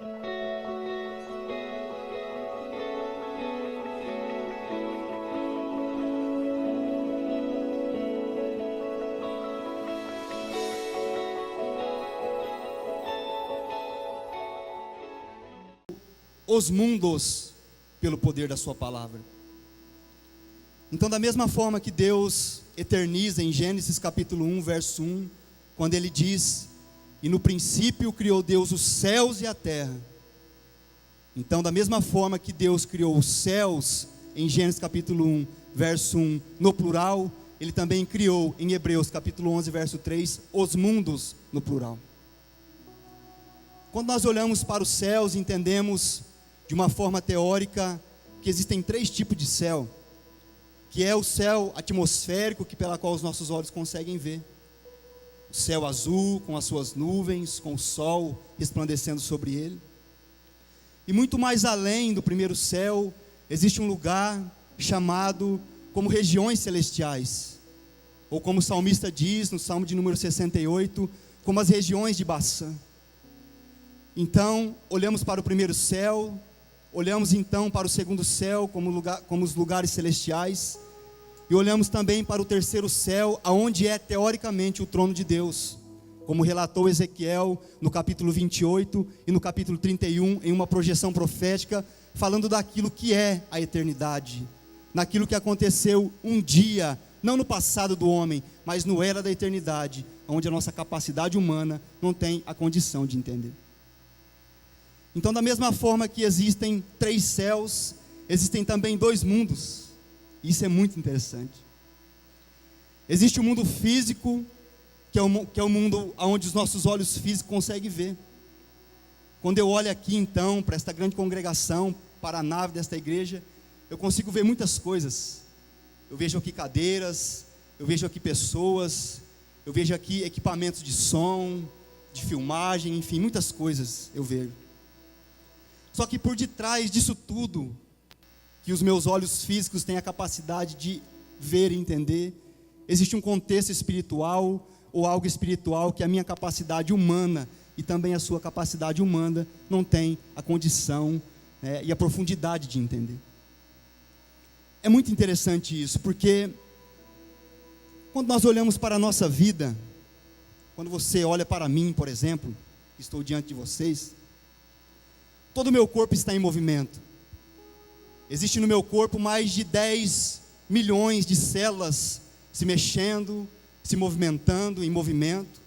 Os mundos pelo poder da sua palavra. Então, da mesma forma que Deus eterniza em Gênesis capítulo 1, verso 1, quando ele diz: e no princípio criou Deus os céus e a terra. Então, da mesma forma que Deus criou os céus em Gênesis capítulo 1, verso 1, no plural, ele também criou em Hebreus capítulo 11, verso 3, os mundos no plural. Quando nós olhamos para os céus, entendemos de uma forma teórica que existem 3 tipos de céu, que é o céu atmosférico, que pela qual os nossos olhos conseguem ver, o céu azul com as suas nuvens, com o sol resplandecendo sobre ele. E muito mais além do primeiro céu, existe um lugar chamado como regiões celestiais, ou como o salmista diz no Salmo de número 68, como as regiões de Baçã. Então, olhamos para o primeiro céu, olhamos então para o segundo céu como os lugares celestiais, e olhamos também para o terceiro céu, aonde é teoricamente o trono de Deus, como relatou Ezequiel no capítulo 28 e no capítulo 31, em uma projeção profética, falando daquilo que é a eternidade, naquilo que aconteceu um dia, não no passado do homem, mas no era da eternidade, onde a nossa capacidade humana não tem a condição de entender. Então, da mesma forma que existem 3 céus, existem também 2 mundos. Isso é muito interessante. Existe o mundo físico, que é o mundo onde os nossos olhos físicos conseguem ver. Quando eu olho aqui então, para esta grande congregação, para a nave desta igreja, eu consigo ver muitas coisas. Eu vejo aqui cadeiras, eu vejo aqui pessoas, eu vejo aqui equipamentos de som, de filmagem, enfim, muitas coisas eu vejo. Só que por detrás disso tudo, que os meus olhos físicos têm a capacidade de ver e entender, existe um contexto espiritual, ou algo espiritual, que a minha capacidade humana, e também a sua capacidade humana, não tem a condição, e a profundidade de entender. É muito interessante isso, porque quando nós olhamos para a nossa vida, quando você olha para mim, por exemplo, que estou diante de vocês, todo o meu corpo está em movimento. Existe no meu corpo mais de 10 milhões de células se mexendo, se movimentando, em movimento.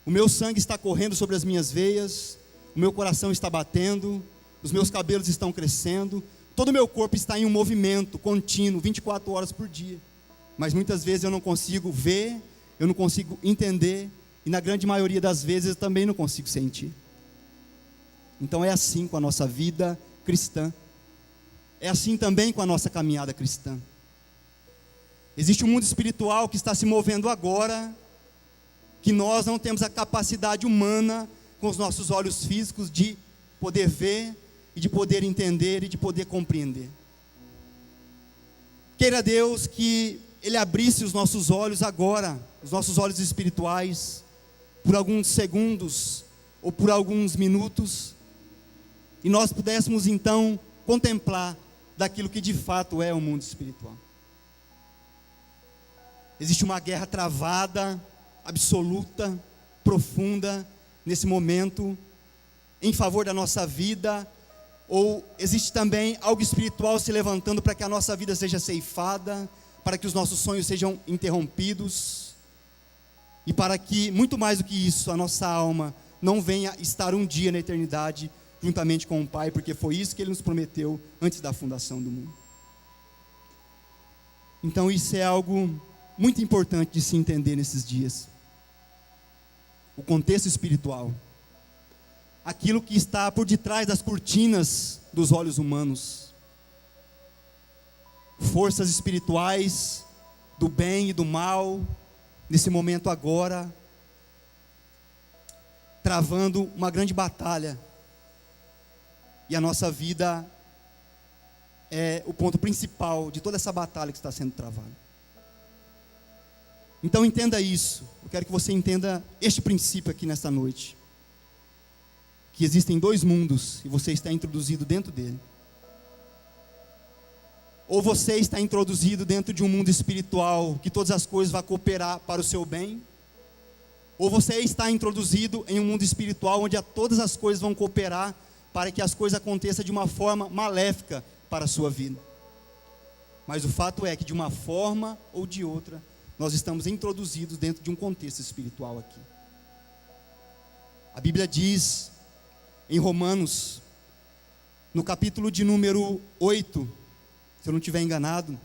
O meu sangue está correndo sobre as minhas veias, o meu coração está batendo, os meus cabelos estão crescendo. Todo o meu corpo está em um movimento contínuo, 24 horas por dia. Mas muitas vezes eu não consigo ver, eu não consigo entender, e na grande maioria das vezes eu também não consigo sentir. Então é assim com a nossa vida cristã. É assim também com a nossa caminhada cristã. Existe um mundo espiritual que está se movendo agora, que nós não temos a capacidade humana, com os nossos olhos físicos, de poder ver, e de poder entender, e de poder compreender. Queira Deus que Ele abrisse os nossos olhos agora, os nossos olhos espirituais, por alguns segundos, ou por alguns minutos, e nós pudéssemos então contemplar daquilo que de fato é o mundo espiritual. Existe uma guerra travada, absoluta, profunda, nesse momento, em favor da nossa vida, ou existe também algo espiritual se levantando para que a nossa vida seja ceifada, para que os nossos sonhos sejam interrompidos, e para que, muito mais do que isso, a nossa alma não venha estar um dia na eternidade, juntamente com o Pai, porque foi isso que Ele nos prometeu antes da fundação do mundo. Então isso é algo muito importante de se entender nesses dias. O contexto espiritual. Aquilo que está por detrás das cortinas dos olhos humanos. Forças espirituais do bem e do mal, nesse momento agora, travando uma grande batalha. E a nossa vida é o ponto principal de toda essa batalha que está sendo travada. Então entenda isso. Eu quero que você entenda este princípio aqui nesta noite. que existem dois mundos e você está introduzido dentro dele. Ou você está introduzido dentro de um mundo espiritual, que todas as coisas vão cooperar para o seu bem. Ou você está introduzido em um mundo espiritual, onde todas as coisas vão cooperar para que as coisas aconteçam de uma forma maléfica para a sua vida. Mas o fato é que de uma forma ou de outra, nós estamos introduzidos dentro de um contexto espiritual aqui. A Bíblia diz em Romanos, no capítulo de número 8, se eu não estiver enganado,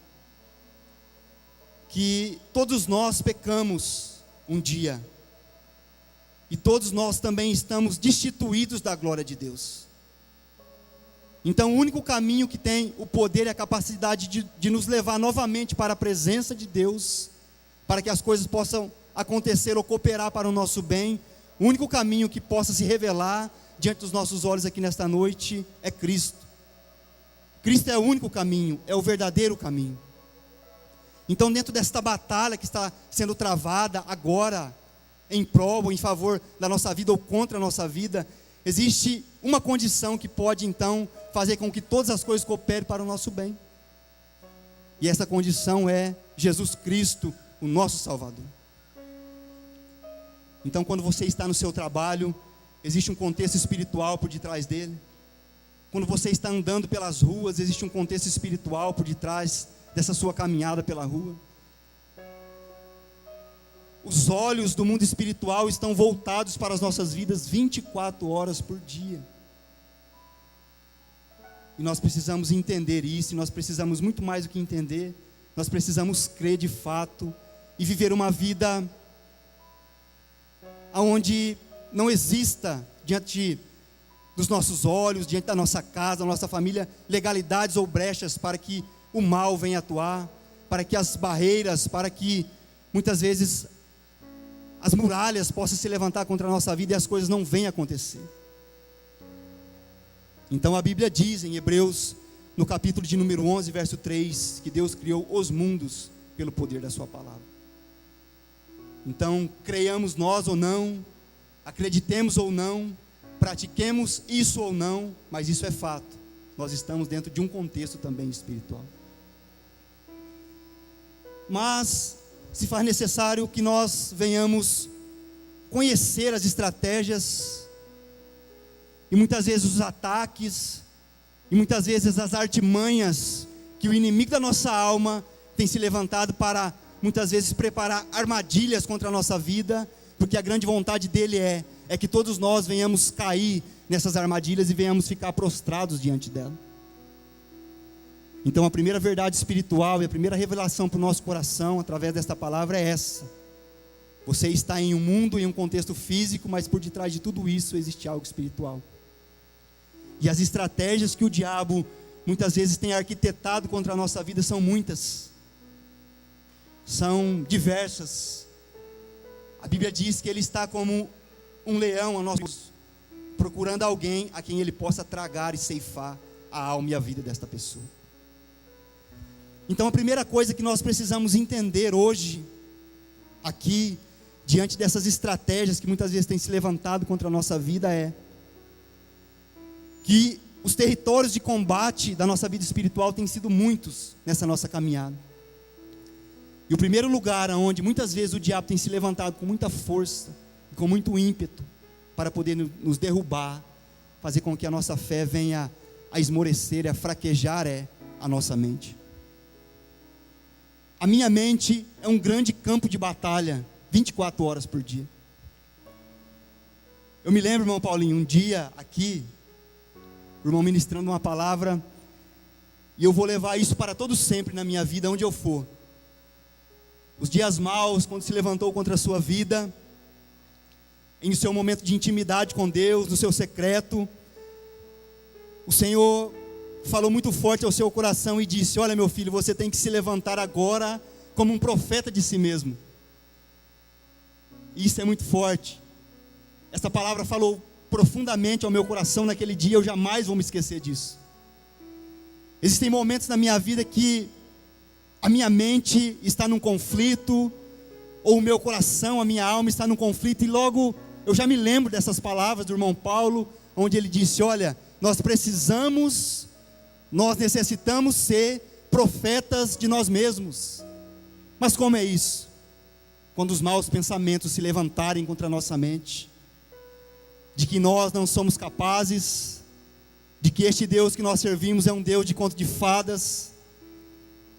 que todos nós pecamos um dia, e todos nós também estamos destituídos da glória de Deus. Então o único caminho que tem o poder e a capacidade de nos levar novamente para a presença de Deus, para que as coisas possam acontecer ou cooperar para o nosso bem, o único caminho que possa se revelar diante dos nossos olhos aqui nesta noite é Cristo. Cristo é o único caminho, é o verdadeiro caminho. Então, dentro desta batalha que está sendo travada agora, em prol ou em favor da nossa vida ou contra a nossa vida, existe uma condição que pode então fazer com que todas as coisas cooperem para o nosso bem. E essa condição é Jesus Cristo, o nosso Salvador. Então, quando você está no seu trabalho, existe um contexto espiritual por detrás dele. Quando você está andando pelas ruas, existe um contexto espiritual por detrás dessa sua caminhada pela rua. Os olhos do mundo espiritual estão voltados para as nossas vidas 24 horas por dia. E nós precisamos entender isso, e nós precisamos muito mais do que entender, nós precisamos crer de fato e viver uma vida onde não exista diante dos nossos olhos, diante da nossa casa, da nossa família, legalidades ou brechas para que o mal venha atuar, para que as barreiras, para que muitas vezes as muralhas possam se levantar contra a nossa vida e as coisas não venham acontecer. Então a Bíblia diz em Hebreus, no capítulo de número 11, verso 3, que Deus criou os mundos pelo poder da sua palavra. Então, creiamos nós ou não, acreditemos ou não, pratiquemos isso ou não, mas isso é fato. Nós estamos dentro de um contexto também espiritual. Mas se faz necessário que nós venhamos conhecer as estratégias e muitas vezes os ataques e muitas vezes as artimanhas que o inimigo da nossa alma tem se levantado para muitas vezes preparar armadilhas contra a nossa vida, porque a grande vontade dele é que todos nós venhamos cair nessas armadilhas e venhamos ficar prostrados diante dela. Então a primeira verdade espiritual e a primeira revelação para o nosso coração através desta palavra é essa: você está em um mundo, em um contexto físico, mas por detrás de tudo isso existe algo espiritual. E as estratégias que o diabo muitas vezes tem arquitetado contra a nossa vida são muitas, são diversas. A Bíblia diz que ele está como um leão a nós, procurando alguém a quem ele possa tragar e ceifar a alma e a vida desta pessoa. Então a primeira coisa que nós precisamos entender hoje, aqui, diante dessas estratégias que muitas vezes têm se levantado contra a nossa vida, é que os territórios de combate da nossa vida espiritual têm sido muitos nessa nossa caminhada. E o primeiro lugar onde muitas vezes o diabo tem se levantado com muita força, com muito ímpeto, para poder nos derrubar, fazer com que a nossa fé venha a esmorecer e a fraquejar, é a nossa mente. A minha mente é um grande campo de batalha, 24 horas por dia. Eu me lembro, irmão Paulinho, um dia aqui, o irmão ministrando uma palavra, e eu vou levar isso para todo sempre na minha vida, onde eu for. Os dias maus, quando se levantou contra a sua vida, em seu momento de intimidade com Deus, no seu secreto, o Senhor falou muito forte ao seu coração e disse: olha, meu filho, você tem que se levantar agora como um profeta de si mesmo. E isso é muito forte. Essa palavra falou profundamente ao meu coração naquele dia, eu jamais vou me esquecer disso. Existem momentos na minha vida que a minha mente está num conflito, ou o meu coração, a minha alma está num conflito, e logo eu já me lembro dessas palavras do irmão Paulo, onde ele disse: olha, nós necessitamos ser profetas de nós mesmos. Mas como é isso? Quando os maus pensamentos se levantarem contra a nossa mente, de que nós não somos capazes, de que este Deus que nós servimos é um Deus de conto de fadas,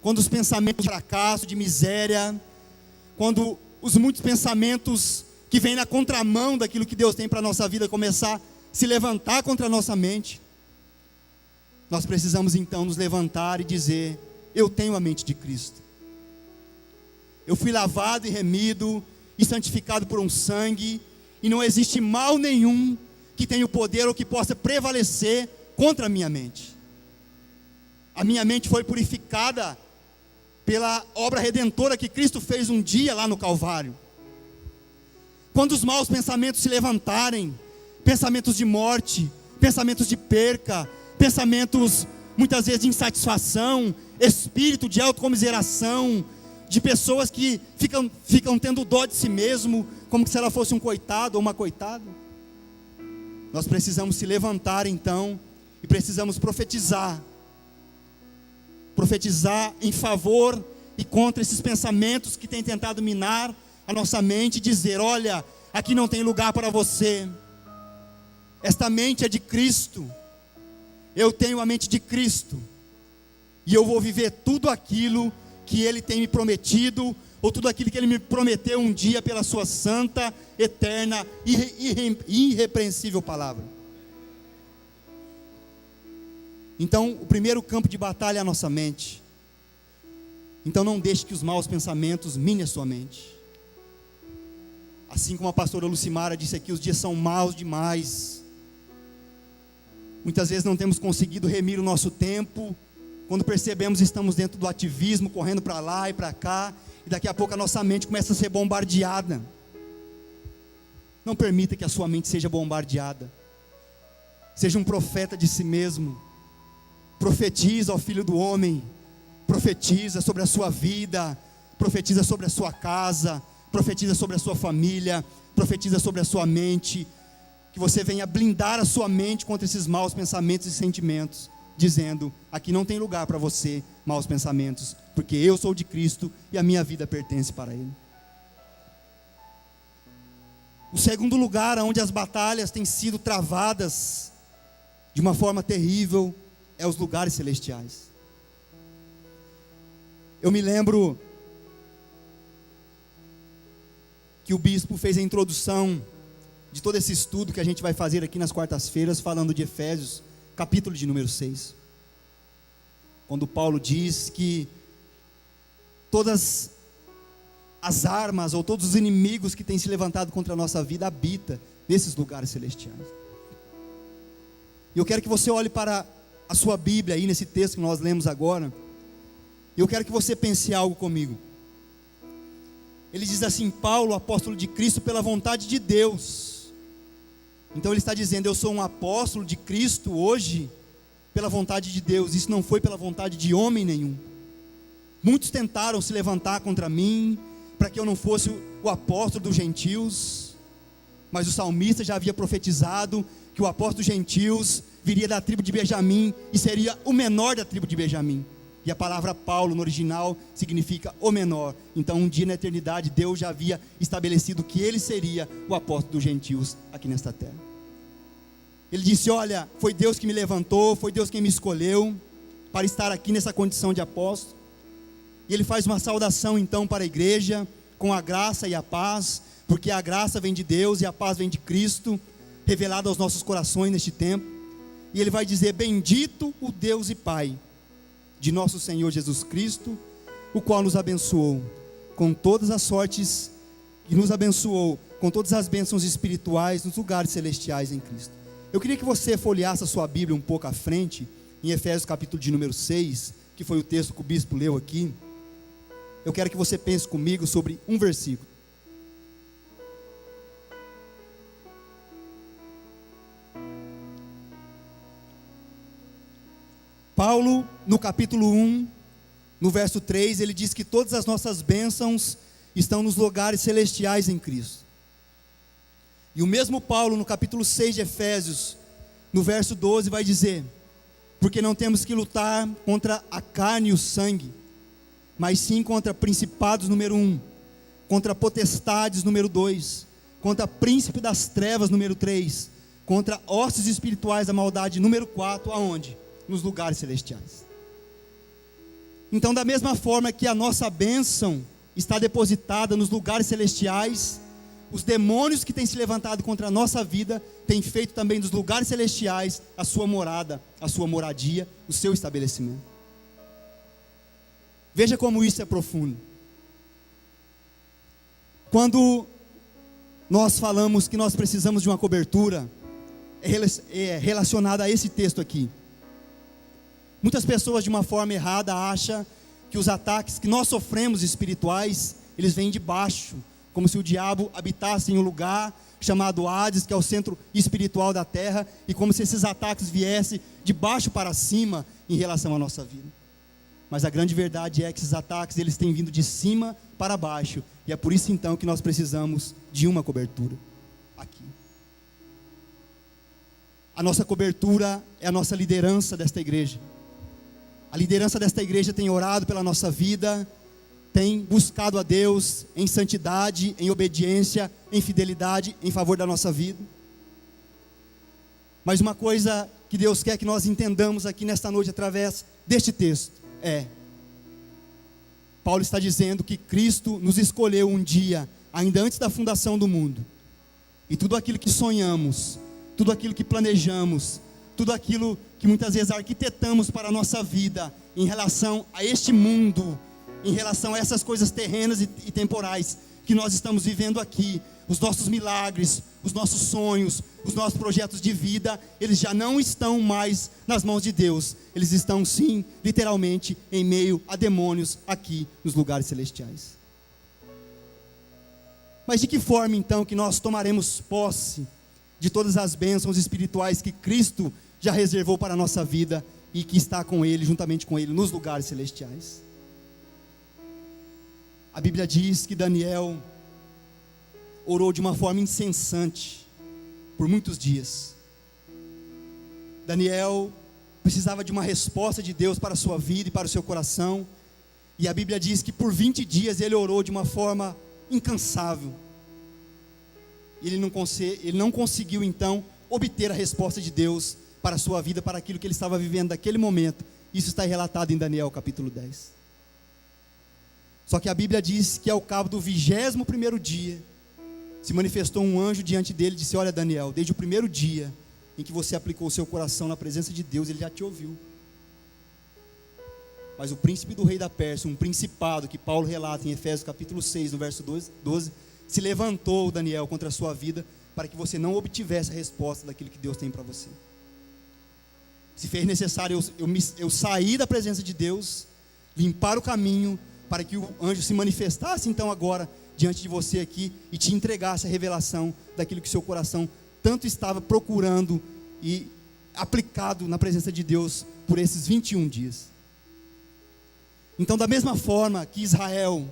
quando os pensamentos de fracasso, de miséria, quando os muitos pensamentos que vêm na contramão daquilo que Deus tem para a nossa vida começar a se levantar contra a nossa mente, nós precisamos então nos levantar e dizer: eu tenho a mente de Cristo, eu fui lavado e remido e santificado por um sangue, e não existe mal nenhum que tenha o poder ou que possa prevalecer contra a minha mente. A minha mente foi purificada pela obra redentora que Cristo fez um dia lá no Calvário. Quando os maus pensamentos se levantarem, pensamentos de morte, pensamentos de perca, pensamentos muitas vezes de insatisfação, espírito de autocomiseração, de pessoas que ficam tendo dó de si mesmo, como se ela fosse um coitado ou uma coitada, nós precisamos se levantar então, e precisamos profetizar em favor e contra esses pensamentos que têm tentado minar a nossa mente, e dizer: olha, aqui não tem lugar para você, esta mente é de Cristo, eu tenho a mente de Cristo, e eu vou viver tudo aquilo que Ele tem me prometido, ou tudo aquilo que Ele me prometeu um dia pela sua santa, eterna e irrepreensível palavra. Então, o primeiro campo de batalha é a nossa mente. Então não deixe que os maus pensamentos minem a sua mente. Assim como a pastora Lucimara disse aqui, os dias são maus demais. Muitas vezes não temos conseguido remir o nosso tempo. Quando percebemos, estamos dentro do ativismo, correndo para lá e para cá, e daqui a pouco a nossa mente começa a ser bombardeada. Não permita que a sua mente seja bombardeada. Seja um profeta de si mesmo. Profetiza ao Filho do Homem. Profetiza sobre a sua vida. Profetiza sobre a sua casa. Profetiza sobre a sua família. Profetiza sobre a sua mente. Que você venha blindar a sua mente contra esses maus pensamentos e sentimentos, dizendo: aqui não tem lugar para você, maus pensamentos, porque eu sou de Cristo e a minha vida pertence para Ele. O segundo lugar onde as batalhas têm sido travadas de uma forma terrível é os lugares celestiais. Eu me lembro que o bispo fez a introdução de todo esse estudo que a gente vai fazer aqui nas quartas-feiras, falando de Efésios, capítulo de número 6. Quando Paulo diz que todas as armas ou todos os inimigos que têm se levantado contra a nossa vida habitam nesses lugares celestiais. E eu quero que você olhe para a sua Bíblia aí nesse texto que nós lemos agora. E eu quero que você pense algo comigo. Ele diz assim: Paulo, apóstolo de Cristo pela vontade de Deus. Então ele está dizendo: eu sou um apóstolo de Cristo hoje pela vontade de Deus. Isso não foi pela vontade de homem nenhum. Muitos tentaram se levantar contra mim, para que eu não fosse o apóstolo dos gentios. Mas o salmista já havia profetizado que o apóstolo dos gentios viria da tribo de Benjamim e seria o menor da tribo de Benjamim. E a palavra Paulo no original significa o menor. Então um dia na eternidade Deus já havia estabelecido que ele seria o apóstolo dos gentios aqui nesta terra. Ele disse: olha, foi Deus que me levantou, foi Deus quem me escolheu para estar aqui nessa condição de apóstolo. E ele faz uma saudação então para a igreja, com a graça e a paz, porque a graça vem de Deus e a paz vem de Cristo, revelada aos nossos corações neste tempo. E ele vai dizer: bendito o Deus e Pai de nosso Senhor Jesus Cristo, o qual nos abençoou com todas as sortes, e nos abençoou com todas as bênçãos espirituais nos lugares celestiais em Cristo. Eu queria que você folheasse a sua Bíblia um pouco à frente, em Efésios capítulo de número 6, que foi o texto que o bispo leu aqui. Eu quero que você pense comigo sobre um versículo. Paulo, no capítulo 1, no verso 3, ele diz que todas as nossas bênçãos estão nos lugares celestiais em Cristo. E o mesmo Paulo, no capítulo 6 de Efésios, no verso 12, vai dizer: porque não temos que lutar contra a carne e o sangue, mas sim contra principados, número 1, contra potestades, número 2, contra príncipe das trevas, número 3, contra hostes espirituais da maldade, número 4, aonde? Nos lugares celestiais. Então, da mesma forma que a nossa bênção está depositada nos lugares celestiais, os demônios que têm se levantado contra a nossa vida têm feito também dos lugares celestiais a sua morada, a sua moradia, o seu estabelecimento. Veja como isso é profundo. Quando nós falamos que nós precisamos de uma cobertura, é relacionada a esse texto aqui. Muitas pessoas, de uma forma errada, acham que os ataques que nós sofremos espirituais, eles vêm de baixo, como se o diabo habitasse em um lugar chamado Hades, que é o centro espiritual da terra, e como se esses ataques viessem de baixo para cima em relação à nossa vida. Mas a grande verdade é que esses ataques, eles têm vindo de cima para baixo, e é por isso então que nós precisamos de uma cobertura aqui. A nossa cobertura é a nossa liderança desta igreja. A liderança desta igreja tem orado pela nossa vida, tem buscado a Deus em santidade, em obediência, em fidelidade, em favor da nossa vida. Mas uma coisa que Deus quer que nós entendamos aqui nesta noite através deste texto Paulo está dizendo que Cristo nos escolheu um dia, ainda antes da fundação do mundo, e tudo aquilo que sonhamos, tudo aquilo que planejamos, tudo aquilo que muitas vezes arquitetamos para a nossa vida, em relação a este mundo, em relação a essas coisas terrenas e temporais que nós estamos vivendo aqui, os nossos milagres, os nossos sonhos, os nossos projetos de vida, eles já não estão mais nas mãos de Deus, eles estão sim, literalmente, em meio a demônios aqui nos lugares celestiais. Mas de que forma então que nós tomaremos posse de todas as bênçãos espirituais que Cristo já reservou para a nossa vida e que está com Ele, juntamente com Ele, nos lugares celestiais? A Bíblia diz que Daniel orou de uma forma incessante por muitos dias. Daniel precisava de uma resposta de Deus para a sua vida e para o seu coração, e a Bíblia diz que por 20 dias ele orou de uma forma incansável. Ele não conseguiu então obter a resposta de Deus para a sua vida, para aquilo que ele estava vivendo naquele momento. Isso está relatado em Daniel capítulo 10. Só que a Bíblia diz que ao cabo do 21º dia, se manifestou um anjo diante dele e disse: olha Daniel, desde o primeiro dia em que você aplicou o seu coração na presença de Deus, ele já te ouviu. Mas o príncipe do rei da Pérsia, um principado que Paulo relata em Efésios capítulo 6, no verso 12, se levantou, Daniel, contra a sua vida, para que você não obtivesse a resposta daquilo que Deus tem para você. Se fez necessário eu sair da presença de Deus, limpar o caminho, para que o anjo se manifestasse então agora diante de você aqui e te entregasse a revelação daquilo que seu coração tanto estava procurando e aplicado na presença de Deus por esses 21 dias. Então, da mesma forma que Israel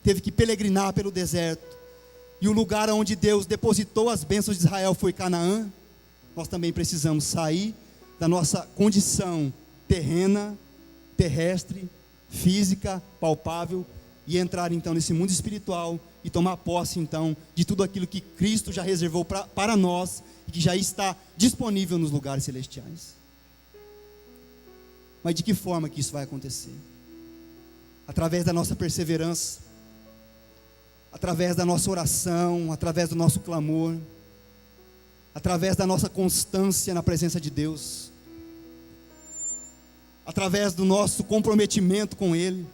teve que peregrinar pelo deserto, e o lugar onde Deus depositou as bênçãos de Israel foi Canaã, nós também precisamos sair da nossa condição terrena, terrestre, física, palpável, e entrar então nesse mundo espiritual e tomar posse então de tudo aquilo que Cristo já reservou para nós e que já está disponível nos lugares celestiais. Mas de que forma que isso vai acontecer? Através da nossa perseverança, através da nossa oração, através do nosso clamor, através da nossa constância na presença de Deus, através do nosso comprometimento com Ele,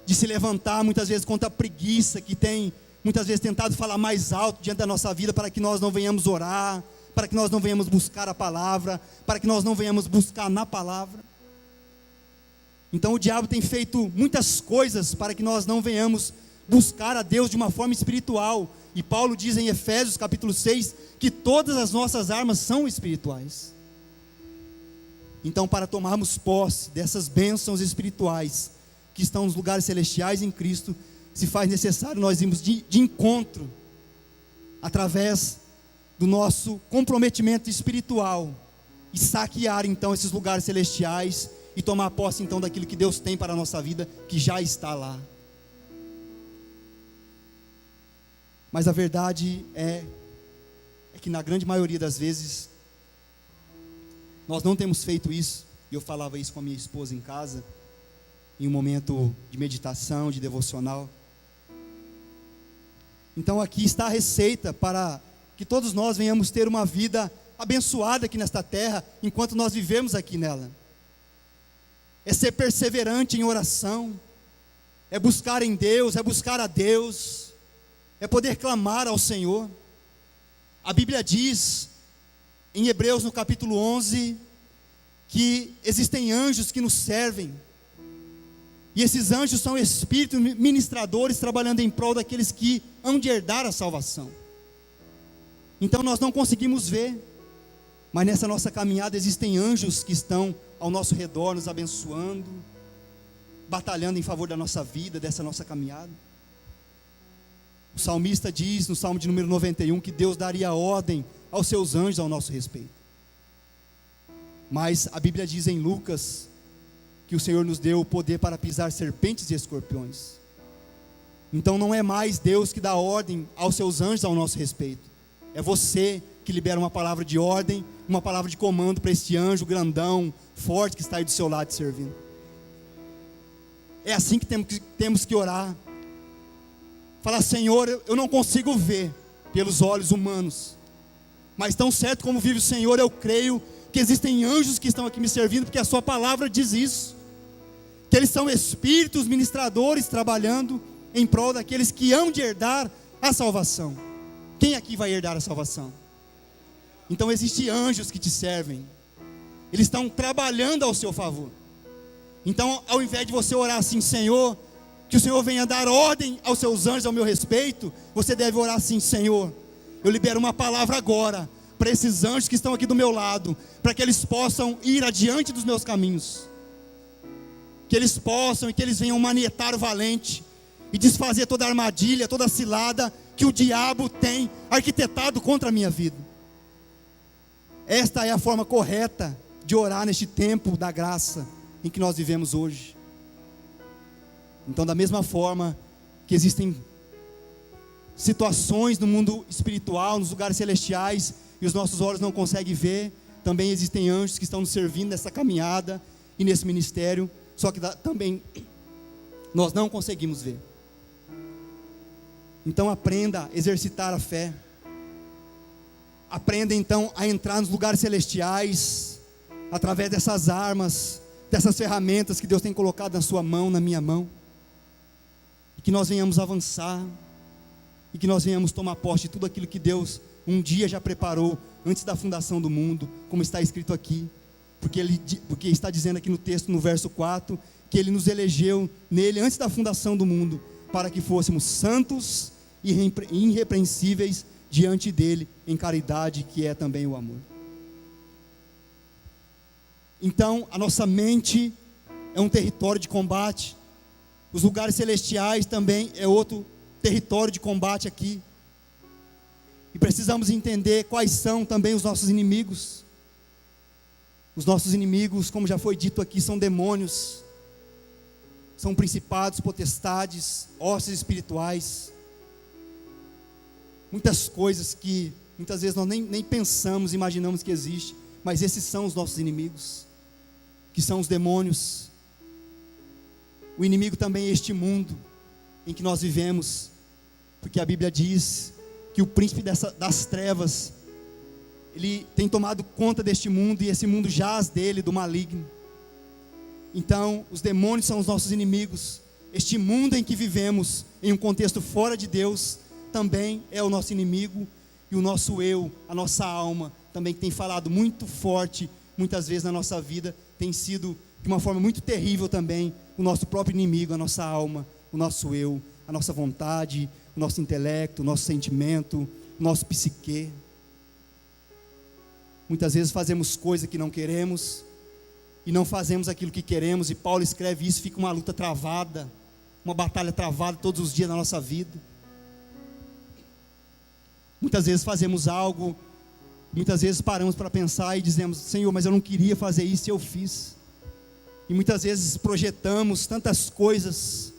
de se levantar muitas vezes contra a preguiça que tem muitas vezes tentado falar mais alto diante da nossa vida, para que nós não venhamos orar, para que nós não venhamos buscar a palavra, para que nós não venhamos buscar na palavra. Então o diabo tem feito muitas coisas para que nós não venhamos buscar a Deus de uma forma espiritual, e Paulo diz em Efésios capítulo 6, que todas as nossas armas são espirituais. Então, para tomarmos posse dessas bênçãos espirituais que estão nos lugares celestiais em Cristo, se faz necessário nós irmos de encontro através do nosso comprometimento espiritual, e saquear então esses lugares celestiais e tomar posse então daquilo que Deus tem para a nossa vida, que já está lá. Mas a verdade é que na grande maioria das vezes nós não temos feito isso. E eu falava isso com a minha esposa em casa, em um momento de meditação, de devocional. Então aqui está a receita para que todos nós venhamos ter uma vida abençoada aqui nesta terra, enquanto nós vivemos aqui nela. É ser perseverante em oração, é buscar em Deus, é buscar a Deus, é poder clamar ao Senhor. A Bíblia diz, em Hebreus no capítulo 11, que existem anjos que nos servem, e esses anjos são espíritos ministradores trabalhando em prol daqueles que hão de herdar a salvação. Então nós não conseguimos ver, mas nessa nossa caminhada existem anjos que estão ao nosso redor, nos abençoando, batalhando em favor da nossa vida, dessa nossa caminhada. O salmista diz no Salmo de número 91 que Deus daria ordem aos seus anjos ao nosso respeito. Mas a Bíblia diz em Lucas que o Senhor nos deu o poder para pisar serpentes e escorpiões. Então não é mais Deus que dá ordem aos seus anjos ao nosso respeito. É você que libera uma palavra de ordem, uma palavra de comando para este anjo grandão, forte, que está aí do seu lado te servindo. É assim que temos que orar. Falar: Senhor, eu não consigo ver pelos olhos humanos, mas tão certo como vive o Senhor, eu creio que existem anjos que estão aqui me servindo, porque a sua palavra diz isso, que eles são espíritos ministradores trabalhando em prol daqueles que hão de herdar a salvação. Quem aqui vai herdar a salvação? Então existem anjos que te servem, eles estão trabalhando ao seu favor. Então, ao invés de você orar assim: Senhor, que o Senhor venha dar ordem aos seus anjos ao meu respeito, você deve orar assim: Senhor, eu libero uma palavra agora para esses anjos que estão aqui do meu lado, para que eles possam ir adiante dos meus caminhos, que eles possam e que eles venham manietar o valente e desfazer toda a armadilha, toda a cilada que o diabo tem arquitetado contra a minha vida. Esta é a forma correta de orar neste tempo da graça em que nós vivemos hoje. Então, da mesma forma que existem situações no mundo espiritual, nos lugares celestiais, e os nossos olhos não conseguem ver, também existem anjos que estão nos servindo nessa caminhada e nesse ministério, só que também nós não conseguimos ver. Então aprenda a exercitar a fé. Aprenda então a entrar nos lugares celestiais, através dessas armas, dessas ferramentas que Deus tem colocado na sua mão, na minha mão. E que nós venhamos avançar, e que nós venhamos tomar posse de tudo aquilo que Deus um dia já preparou, antes da fundação do mundo, como está escrito aqui. Porque está dizendo aqui no texto, no verso 4, que Ele nos elegeu nele antes da fundação do mundo, para que fôssemos santos e irrepreensíveis diante dele, em caridade, que é também o amor. Então, a nossa mente é um território de combate. Os lugares celestiais também é outro território de combate aqui. E precisamos entender quais são também os nossos inimigos. Os nossos inimigos, como já foi dito aqui, são demônios, são principados, potestades, hostes espirituais. Muitas coisas que muitas vezes nós nem pensamos, imaginamos que existe, mas esses são os nossos inimigos, que são os demônios. O inimigo também é este mundo em que nós vivemos, porque a Bíblia diz que o príncipe das trevas, ele tem tomado conta deste mundo, e esse mundo jaz dele, do maligno. Então, os demônios são os nossos inimigos. Este mundo em que vivemos, em um contexto fora de Deus, também é o nosso inimigo. E o nosso eu, a nossa alma, também que tem falado muito forte, muitas vezes na nossa vida, tem sido de uma forma muito terrível também, o nosso próprio inimigo, a nossa alma, o nosso eu, a nossa vontade, o nosso intelecto, o nosso sentimento, o nosso psique. Muitas vezes fazemos coisas que não queremos, e não fazemos aquilo que queremos, e Paulo escreve isso, fica uma luta travada, uma batalha travada todos os dias na nossa vida. Muitas vezes fazemos algo, muitas vezes paramos para pensar e dizemos: Senhor, mas eu não queria fazer isso e eu fiz. E muitas vezes projetamos tantas coisas,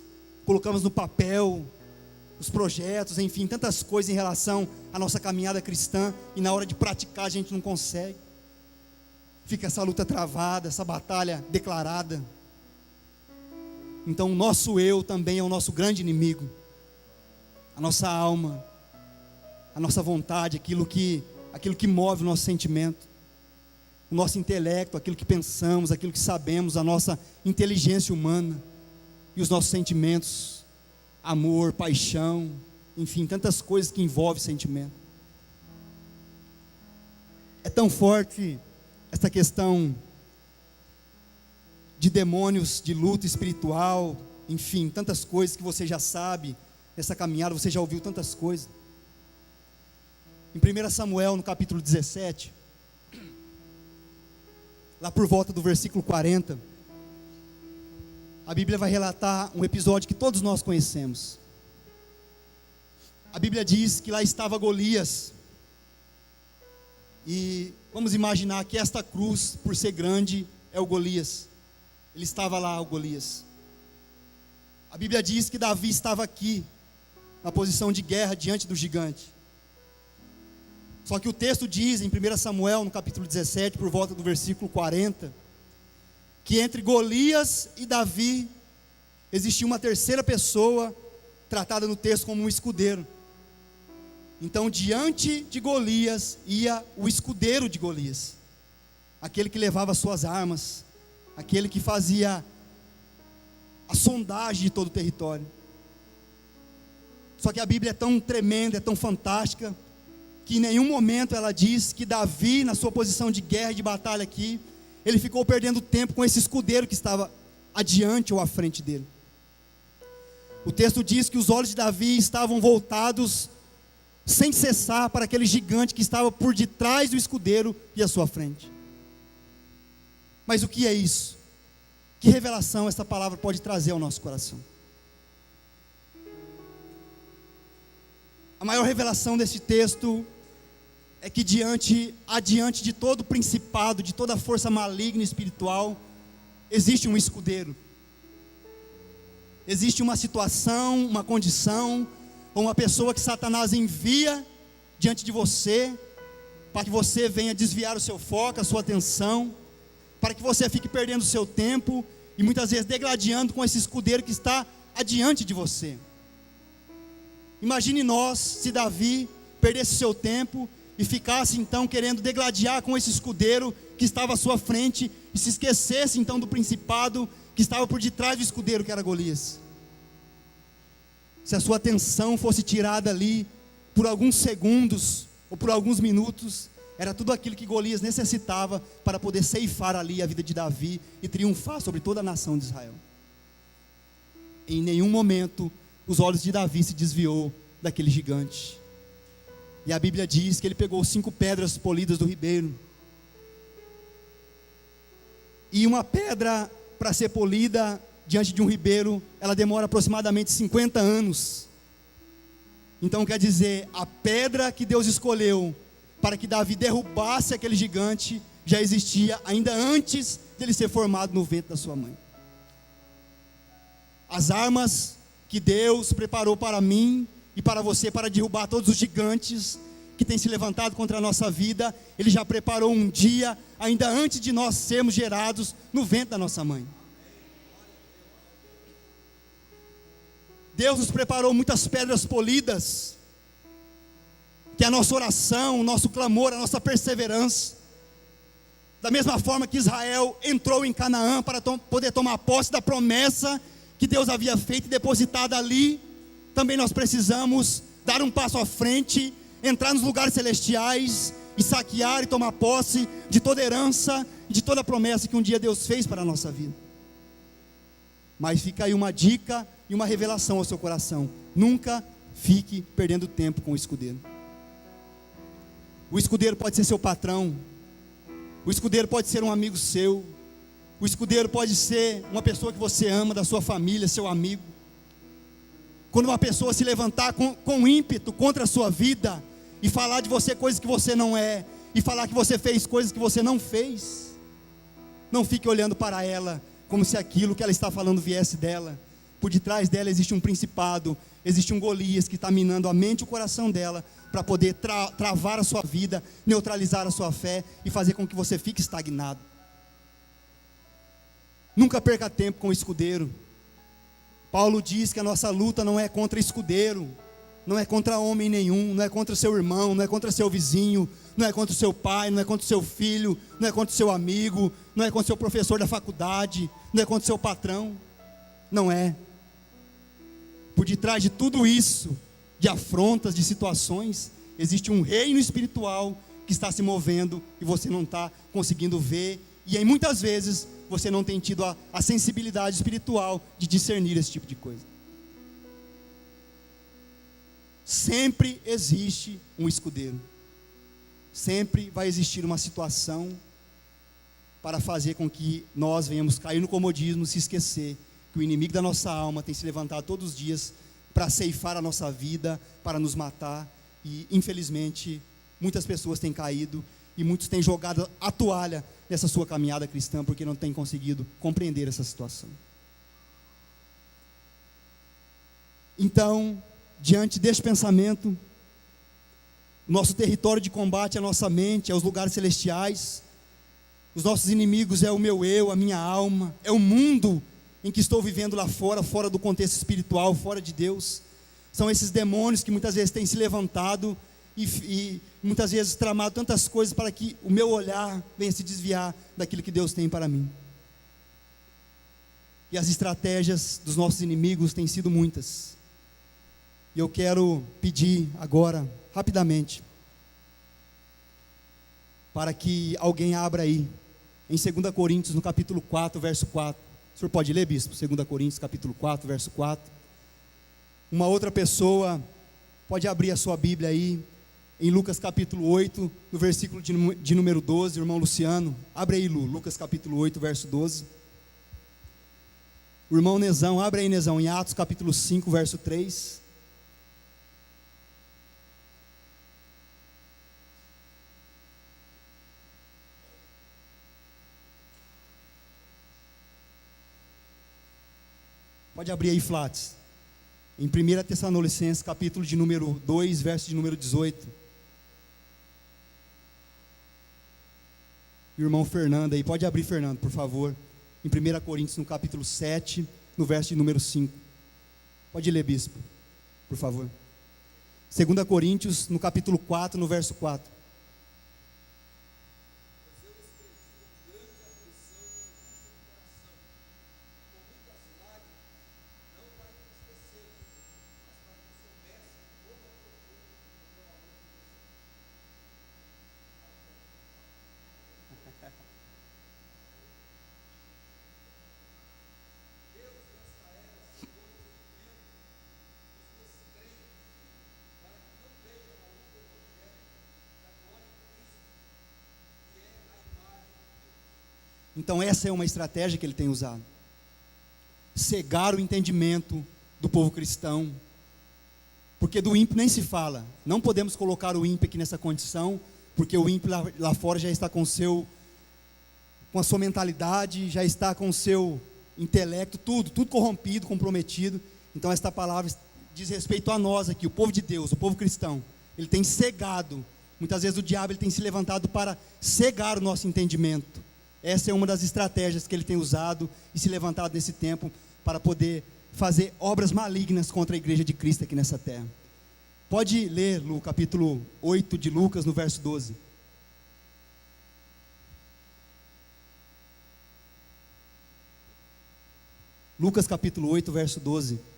colocamos no papel os projetos, enfim, tantas coisas em relação à nossa caminhada cristã, e na hora de praticar a gente não consegue. Fica essa luta travada, essa batalha declarada. Então o nosso eu também é o nosso grande inimigo. A nossa alma, a nossa vontade, aquilo que move o nosso sentimento, o nosso intelecto, aquilo que pensamos, aquilo que sabemos, a nossa inteligência humana e os nossos sentimentos, amor, paixão, enfim, tantas coisas que envolvem sentimento. É tão forte esta questão de demônios, de luta espiritual, enfim, tantas coisas que você já sabe. Nessa caminhada você já ouviu tantas coisas. Em 1 Samuel, no capítulo 17, lá por volta do versículo 40, a Bíblia vai relatar um episódio que todos nós conhecemos. A Bíblia diz que lá estava Golias, e vamos imaginar que esta cruz, por ser grande, é o Golias. Ele estava lá, o Golias. A Bíblia diz que Davi estava aqui, na posição de guerra diante do gigante. Só que o texto diz em 1 Samuel, no capítulo 17, por volta do versículo 40, que entre Golias e Davi existia uma terceira pessoa, tratada no texto como um escudeiro. Então, diante de Golias ia o escudeiro de Golias, aquele que levava as suas armas, aquele que fazia a sondagem de todo o território. Só que a Bíblia é tão tremenda, é tão fantástica, que em nenhum momento ela diz que Davi, na sua posição de guerra e de batalha aqui, ele ficou perdendo tempo com esse escudeiro que estava adiante ou à frente dele. O texto diz que os olhos de Davi estavam voltados sem cessar para aquele gigante que estava por detrás do escudeiro e à sua frente. Mas o que é isso? Que revelação essa palavra pode trazer ao nosso coração? A maior revelação desse texto é que adiante de todo principado, de toda força maligna espiritual, existe um escudeiro. Existe uma situação, uma condição, ou uma pessoa que Satanás envia diante de você, para que você venha desviar o seu foco, a sua atenção, para que você fique perdendo o seu tempo, e muitas vezes degladiando com esse escudeiro que está adiante de você. Imagine nós, se Davi perdesse o seu tempo e ficasse então querendo degladiar com esse escudeiro que estava à sua frente, e se esquecesse então do principado que estava por detrás do escudeiro, que era Golias. Se a sua atenção fosse tirada ali por alguns segundos ou por alguns minutos, era tudo aquilo que Golias necessitava para poder ceifar ali a vida de Davi e triunfar sobre toda a nação de Israel. Em nenhum momento os olhos de Davi se desviou daquele gigante. E a Bíblia diz que ele pegou 5 pedras polidas do ribeiro. E uma pedra, para ser polida diante de um ribeiro, ela demora aproximadamente 50 anos. Então quer dizer, a pedra que Deus escolheu para que Davi derrubasse aquele gigante, já existia ainda antes dele ser formado no ventre da sua mãe. As armas que Deus preparou para mim e para você, para derrubar todos os gigantes que têm se levantado contra a nossa vida, Ele já preparou um dia, ainda antes de nós sermos gerados no ventre da nossa mãe. Deus nos preparou muitas pedras polidas, que é a nossa oração, o nosso clamor, a nossa perseverança. Da mesma forma que Israel entrou em Canaã para poder tomar posse da promessa que Deus havia feito e depositado ali, também nós precisamos dar um passo à frente, entrar nos lugares celestiais e saquear e tomar posse de toda herança, de toda promessa que um dia Deus fez para a nossa vida. Mas fica aí uma dica e uma revelação ao seu coração: nunca fique perdendo tempo com o escudeiro. O escudeiro pode ser seu patrão, o escudeiro pode ser um amigo seu, o escudeiro pode ser uma pessoa que você ama, da sua família, seu amigo. Quando uma pessoa se levantar com ímpeto contra a sua vida, e falar de você coisas que você não é, e falar que você fez coisas que você não fez. Não fique olhando para ela como se aquilo que ela está falando viesse dela. Por detrás dela existe um principado, existe um Golias que está minando a mente e o coração dela, para poder travar a sua vida, neutralizar a sua fé e fazer com que você fique estagnado. Nunca perca tempo com o escudeiro. Paulo diz que a nossa luta não é contra escudeiro, não é contra homem nenhum, não é contra seu irmão, não é contra seu vizinho, não é contra o seu pai, não é contra o seu filho, não é contra o seu amigo, não é contra o seu professor da faculdade, não é contra o seu patrão. Não é. Por detrás de tudo isso, de afrontas, de situações, existe um reino espiritual que está se movendo e você não está conseguindo ver, e aí muitas vezes você não tem tido a sensibilidade espiritual de discernir esse tipo de coisa. Sempre existe um escudeiro, sempre vai existir uma situação para fazer com que nós venhamos cair no comodismo, se esquecer que o inimigo da nossa alma tem se levantado todos os dias para ceifar a nossa vida, para nos matar, e infelizmente muitas pessoas têm caído e muitos têm jogado a toalha nessa sua caminhada cristã porque não têm conseguido compreender essa situação. Então, diante deste pensamento, nosso território de combate é a nossa mente, é os lugares celestiais. Os nossos inimigos é o meu eu, a minha alma, é o mundo em que estou vivendo lá fora, fora do contexto espiritual, fora de Deus. São esses demônios que muitas vezes têm se levantado e muitas vezes tramado tantas coisas para que o meu olhar venha se desviar daquilo que Deus tem para mim. E as estratégias dos nossos inimigos têm sido muitas. E eu quero pedir agora, rapidamente, para que alguém abra aí, em 2 Coríntios, no capítulo 4, verso 4. O senhor pode ler, bispo? 2 Coríntios, capítulo 4, verso 4. Uma outra pessoa pode abrir a sua Bíblia aí, em Lucas capítulo 8, no versículo de número 12, irmão Luciano. Abre aí, Lu, Lucas capítulo 8, verso 12. O irmão Nezão, abre aí, Nezão, em Atos capítulo 5, verso 3. Pode abrir aí, Flates. Em 1 Tessalonicenses, capítulo de número 2, verso de número 18. O irmão Fernando aí, pode abrir, Fernando, por favor. Em 1 Coríntios, no capítulo 7, no verso de número 5. Pode ler, bispo, por favor. 2 Coríntios, no capítulo 4, no verso 4. Então essa é uma estratégia que ele tem usado. Cegar o entendimento do povo cristão. Porque do ímpio nem se fala. Não podemos colocar o ímpio aqui nessa condição, porque o ímpio lá fora já está com a sua mentalidade, já está com o seu intelecto, tudo corrompido, comprometido. Então esta palavra diz respeito a nós aqui, o povo de Deus, o povo cristão. Ele tem cegado. Muitas vezes o diabo ele tem se levantado para cegar o nosso entendimento. Essa é uma das estratégias que ele tem usado e se levantado nesse tempo para poder fazer obras malignas contra a igreja de Cristo aqui nessa terra. Pode ler o capítulo 8 de Lucas, no verso 12. Lucas capítulo 8, verso 12.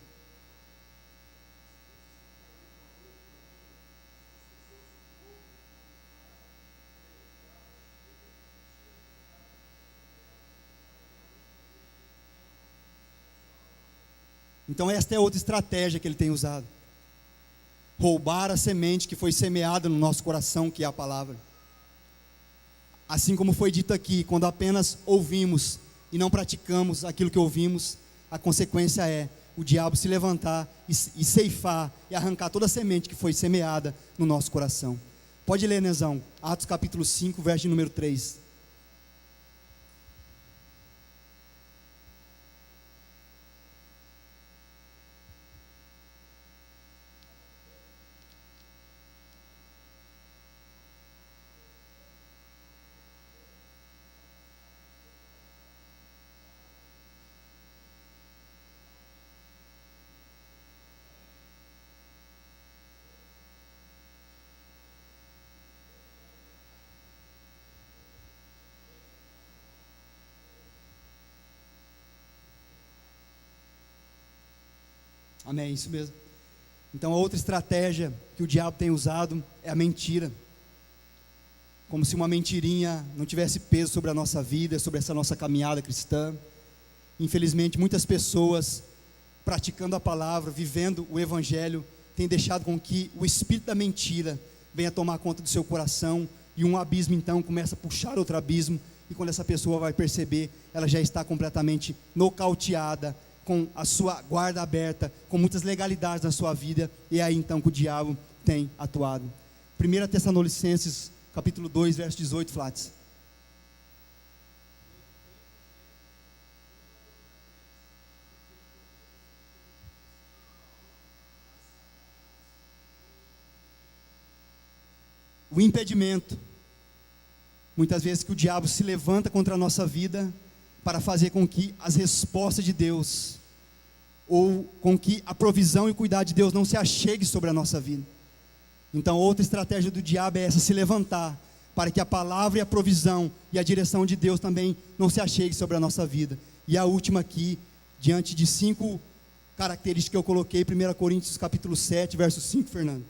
Então esta é outra estratégia que ele tem usado. Roubar a semente que foi semeada no nosso coração, que é a palavra. Assim como foi dito aqui, quando apenas ouvimos e não praticamos aquilo que ouvimos, a consequência é o diabo se levantar e ceifar e arrancar toda a semente que foi semeada no nosso coração. Pode ler, Nezão, Atos capítulo 5, verso de número 3. Amém, isso mesmo. Então a outra estratégia que o diabo tem usado é a mentira. Como se uma mentirinha não tivesse peso sobre a nossa vida, sobre essa nossa caminhada cristã. Infelizmente, muitas pessoas praticando a palavra, vivendo o evangelho, têm deixado com que o espírito da mentira venha tomar conta do seu coração, e um abismo então começa a puxar outro abismo, e quando essa pessoa vai perceber, ela já está completamente nocauteada, com a sua guarda aberta, com muitas legalidades na sua vida, e é aí então que o diabo tem atuado. 1 Tessalonicenses, capítulo 2, verso 18, Flávio. O impedimento, muitas vezes que o diabo se levanta contra a nossa vida, para fazer com que as respostas de Deus, ou com que a provisão e o cuidado de Deus não se achegue sobre a nossa vida. Então outra estratégia do diabo é essa, se levantar, para que a palavra e a provisão e a direção de Deus também não se achegue sobre a nossa vida. E a última aqui, diante de 5 características que eu coloquei, 1 Coríntios capítulo 7, verso 5, Fernando.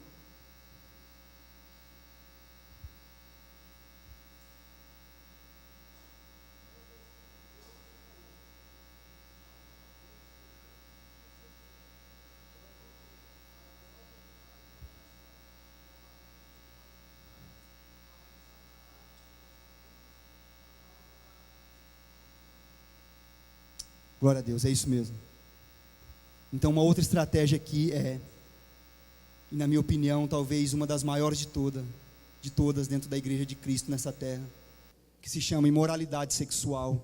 Glória a Deus, é isso mesmo. Então uma outra estratégia aqui é, e na minha opinião, talvez uma das maiores de todas dentro da igreja de Cristo nessa terra, que se chama imoralidade sexual.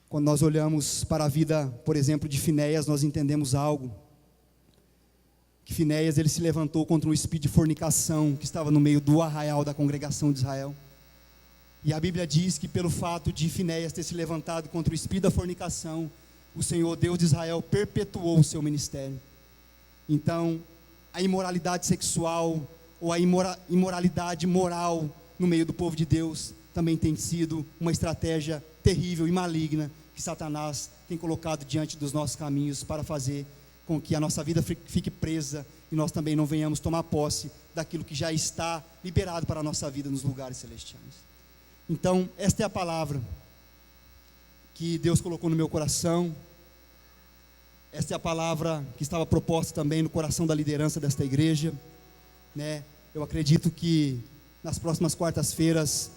Quando nós olhamos para a vida, por exemplo, de Finéias, nós entendemos algo. Que Finéias, ele se levantou contra um espírito de fornicação que estava no meio do arraial da congregação de Israel. E a Bíblia diz que pelo fato de Finéias ter se levantado contra o espírito da fornicação, o Senhor Deus de Israel perpetuou o seu ministério. Então, a imoralidade sexual, ou a imoralidade moral no meio do povo de Deus, também tem sido uma estratégia terrível e maligna, que Satanás tem colocado diante dos nossos caminhos, para fazer com que a nossa vida fique presa, e nós também não venhamos tomar posse daquilo que já está liberado para a nossa vida nos lugares celestiais. Então, esta é a palavra que Deus colocou no meu coração. Esta é a palavra que estava proposta também no coração da liderança desta igreja, né? Eu acredito que nas próximas quartas-feiras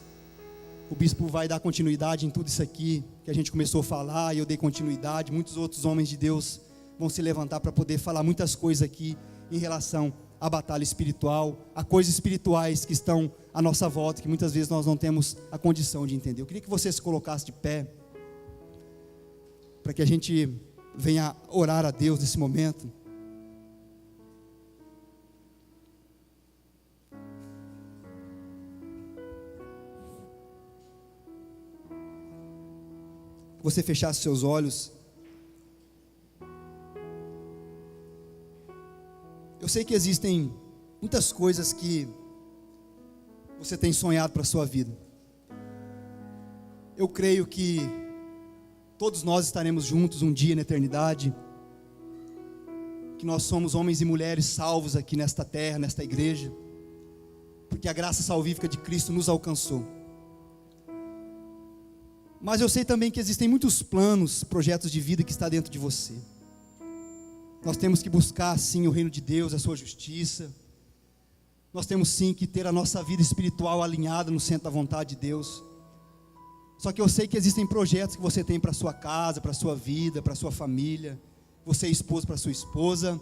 o bispo vai dar continuidade em tudo isso aqui que a gente começou a falar, e eu dei continuidade. Muitos outros homens de Deus vão se levantar para poder falar muitas coisas aqui em relação à batalha espiritual, a coisas espirituais que estão à nossa volta, que muitas vezes nós não temos a condição de entender. Eu queria que você se colocasse de pé, para que a gente venha orar a Deus nesse momento. Você fechasse seus olhos. Eu sei que existem muitas coisas que você tem sonhado para a sua vida. Eu creio que todos nós estaremos juntos um dia na eternidade, que nós somos homens e mulheres salvos aqui nesta terra, nesta igreja, porque a graça salvífica de Cristo nos alcançou. Mas eu sei também que existem muitos planos, projetos de vida que está dentro de você. Nós temos que buscar sim o reino de Deus, a sua justiça. Nós temos sim que ter a nossa vida espiritual alinhada no centro da vontade de Deus. Só que eu sei que existem projetos que você tem para a sua casa, para a sua vida, para a sua família, você é esposo para sua esposa,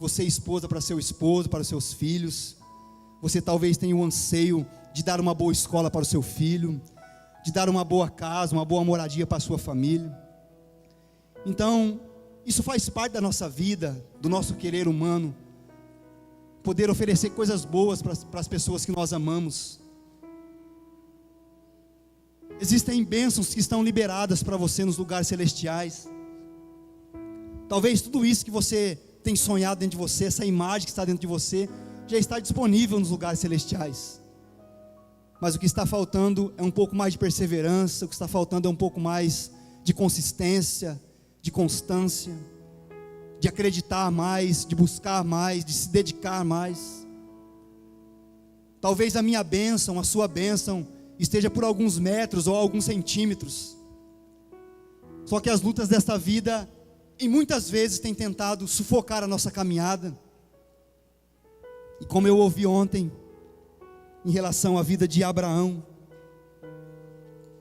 você é esposa para seu esposo, para os seus filhos. Você talvez tenha o anseio de dar uma boa escola para o seu filho, de dar uma boa casa, uma boa moradia para a sua família. Então, isso faz parte da nossa vida, do nosso querer humano, poder oferecer coisas boas para as pessoas que nós amamos. Existem bênçãos que estão liberadas para você nos lugares celestiais. Talvez tudo isso que você tem sonhado dentro de você, essa imagem que está dentro de você, já está disponível nos lugares celestiais. Mas o que está faltando é um pouco mais de perseverança, o que está faltando é um pouco mais de consistência, de constância, de acreditar mais, de buscar mais, de se dedicar mais. Talvez a minha bênção, a sua bênção, esteja por alguns metros ou alguns centímetros. Só que as lutas desta vida, e muitas vezes, têm tentado sufocar a nossa caminhada. E como eu ouvi ontem, em relação à vida de Abraão,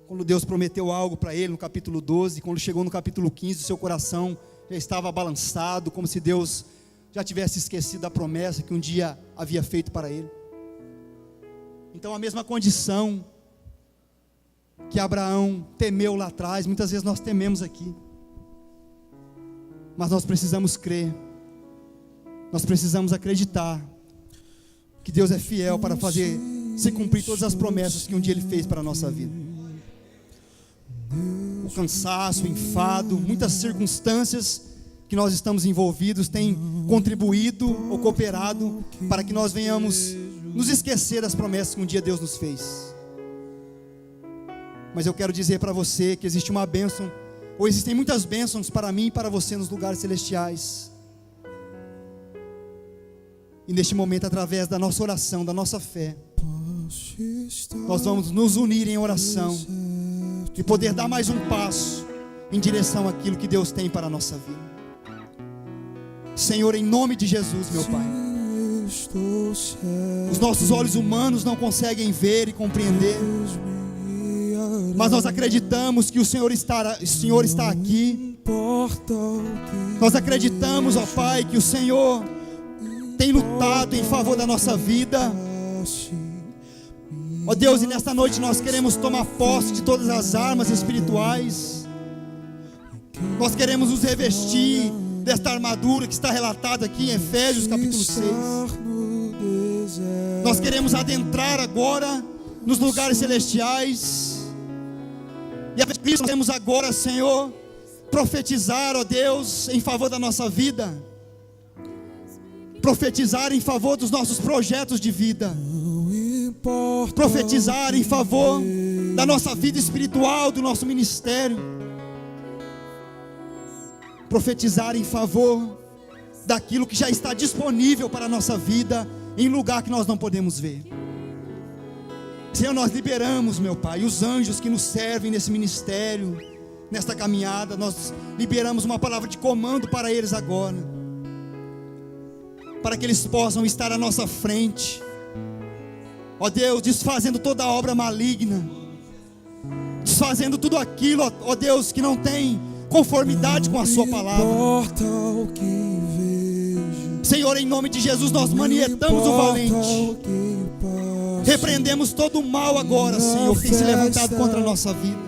quando Deus prometeu algo para ele no capítulo 12, quando chegou no capítulo 15, seu coração já estava balançado, como se Deus já tivesse esquecido da promessa que um dia havia feito para ele. Então a mesma condição que Abraão temeu lá atrás, muitas vezes nós tememos aqui, mas nós precisamos crer, nós precisamos acreditar que Deus é fiel para fazer se cumprir todas as promessas que um dia Ele fez para a nossa vida. O cansaço, o enfado, muitas circunstâncias que nós estamos envolvidos têm contribuído ou cooperado para que nós venhamos nos esquecer das promessas que um dia Deus nos fez. Mas eu quero dizer para você que existe uma bênção, ou existem muitas bênçãos para mim e para você nos lugares celestiais. E neste momento, através da nossa oração, da nossa fé, nós vamos nos unir em oração e poder dar mais um passo em direção àquilo que Deus tem para a nossa vida. Senhor, em nome de Jesus, meu Pai, os nossos olhos humanos não conseguem ver e compreender, mas nós acreditamos que o Senhor está aqui. Nós acreditamos, ó Pai, que o Senhor tem lutado em favor da nossa vida. Ó Deus, e nesta noite nós queremos tomar posse de todas as armas espirituais. Nós queremos nos revestir desta armadura que está relatada aqui em Efésios capítulo 6. Nós queremos adentrar agora nos lugares celestiais. E a Cristo nós queremos agora, Senhor, profetizar, ó Deus, em favor da nossa vida. Profetizar em favor dos nossos projetos de vida. Profetizar em favor da nossa vida espiritual, do nosso ministério. Profetizar em favor daquilo que já está disponível para a nossa vida, em lugar que nós não podemos ver. Senhor, nós liberamos, meu Pai, os anjos que nos servem nesse ministério, nesta caminhada. Nós liberamos uma palavra de comando para eles agora, para que eles possam estar à nossa frente, ó Deus, desfazendo toda a obra maligna, desfazendo tudo aquilo, ó Deus, que não tem conformidade com a sua palavra. Senhor, em nome de Jesus, nós manietamos o valente, repreendemos todo o mal agora, Senhor, que tem se levantado contra a nossa vida.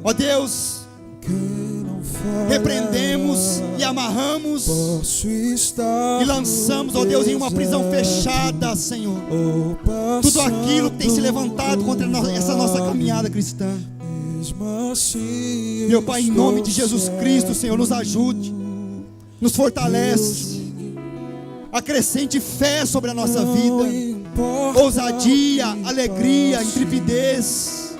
Ó Deus, repreendemos e amarramos e lançamos, ó Deus, em uma prisão fechada, Senhor, tudo aquilo que tem se levantado contra essa nossa caminhada cristã. Meu Pai, em nome de Jesus Cristo, Senhor, nos ajude, nos fortalece, acrescente fé sobre a nossa vida, ousadia, alegria, intrepidez,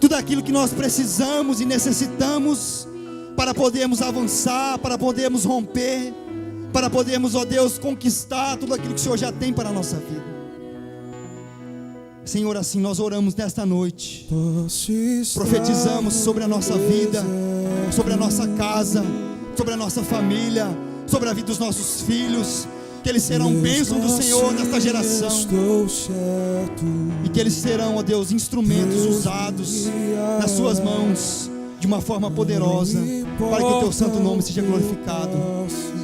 tudo aquilo que nós precisamos e necessitamos para podermos avançar, para podermos romper, para podermos, ó Deus, conquistar tudo aquilo que o Senhor já tem para a nossa vida. Senhor, assim nós oramos nesta noite, profetizamos sobre a nossa vida, sobre a nossa casa, sobre a nossa família, sobre a vida dos nossos filhos, que eles serão bênção do Senhor nesta geração, e que eles serão, ó Deus, instrumentos usados nas suas mãos, de uma forma poderosa, para que o teu santo nome seja glorificado.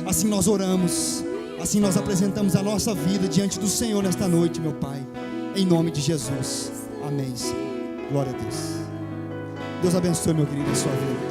Assim nós oramos, assim nós apresentamos a nossa vida diante do Senhor nesta noite, meu Pai, em nome de Jesus. Amém, Senhor. Glória a Deus. Deus abençoe, meu querido, a sua vida.